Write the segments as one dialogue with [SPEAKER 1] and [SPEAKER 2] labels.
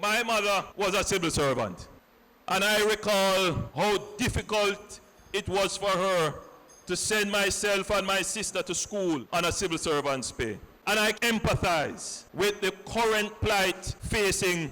[SPEAKER 1] My mother was a civil servant, and I recall how difficult it was for her to send myself and my sister to school on a civil servant's pay. And I empathize with the current plight facing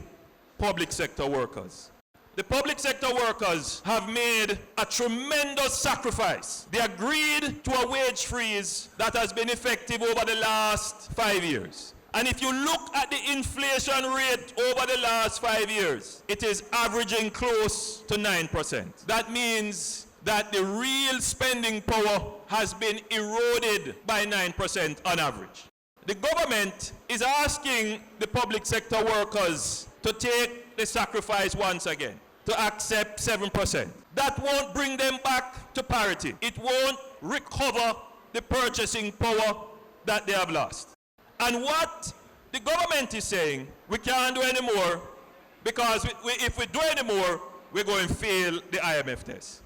[SPEAKER 1] public sector workers. The public sector workers have made a tremendous sacrifice. They agreed to a wage freeze that has been effective over the last 5 years. And if you look at the inflation rate over the last 5 years, it is averaging close to 9%. That means that the real spending power has been eroded by 9% on average. The government is asking the public sector workers to take the sacrifice once again, to accept 7%. That won't bring them back to parity. It won't recover the purchasing power that they have lost. And what the government is saying, we can't do anymore because if we do anymore, we're going to fail the IMF test.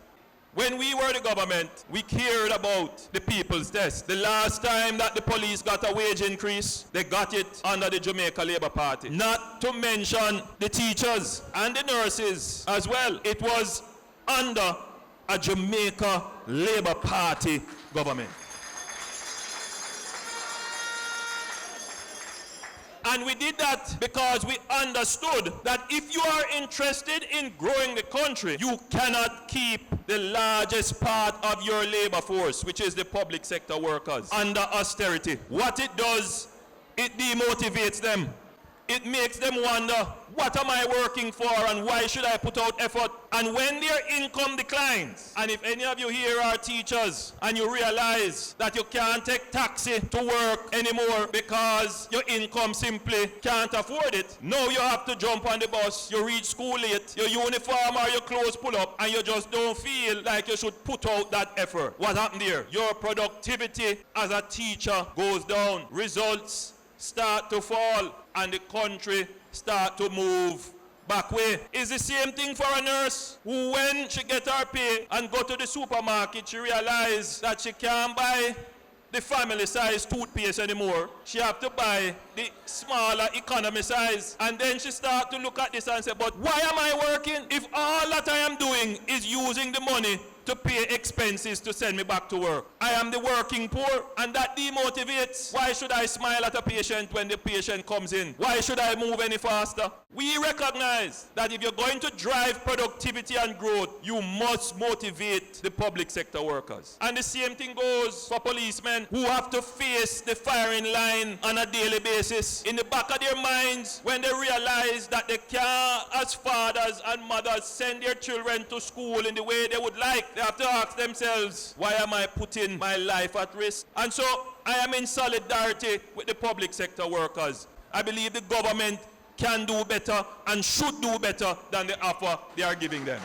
[SPEAKER 1] When we were the government, we cared about the people's test. The last time that the police got a wage increase, they got it under the Jamaica Labour Party. Not to mention the teachers and the nurses as well. It was under a Jamaica Labour Party government. And we did that because we understood that if you are interested in growing the country, you cannot keep the largest part of your labor force, which is the public sector workers, under austerity. What it does, it demotivates them. It makes them wonder, what am I working for and why should I put out effort? And when their income declines, and if any of you here are teachers and you realize that you can't take taxi to work anymore because your income simply can't afford it, now you have to jump on the bus, you reach school late, your uniform or your clothes pull up, and you just don't feel like you should put out that effort. What happened there? Your productivity as a teacher goes down. Results start to fall, and the country start to move back way. It's the same thing for a nurse who, when she get her pay and go to the supermarket, she realize that she can't buy the family size toothpaste anymore. She have to buy the smaller economy size. And then she start to look at this and say, but why am I working if all that I am doing is using the money to pay expenses to send me back to work? I am the working poor, and that demotivates. Why should I smile at a patient when the patient comes in? Why should I move any faster? We recognize that if you're going to drive productivity and growth, you must motivate the public sector workers. And the same thing goes for policemen who have to face the firing line on a daily basis. In the back of their minds, when they realize that they can't, as fathers and mothers, send their children to school in the way they would like, they have to ask themselves, why am I putting my life at risk? And so I am in solidarity with the public sector workers. I believe the government can do better and should do better than the offer they are giving them.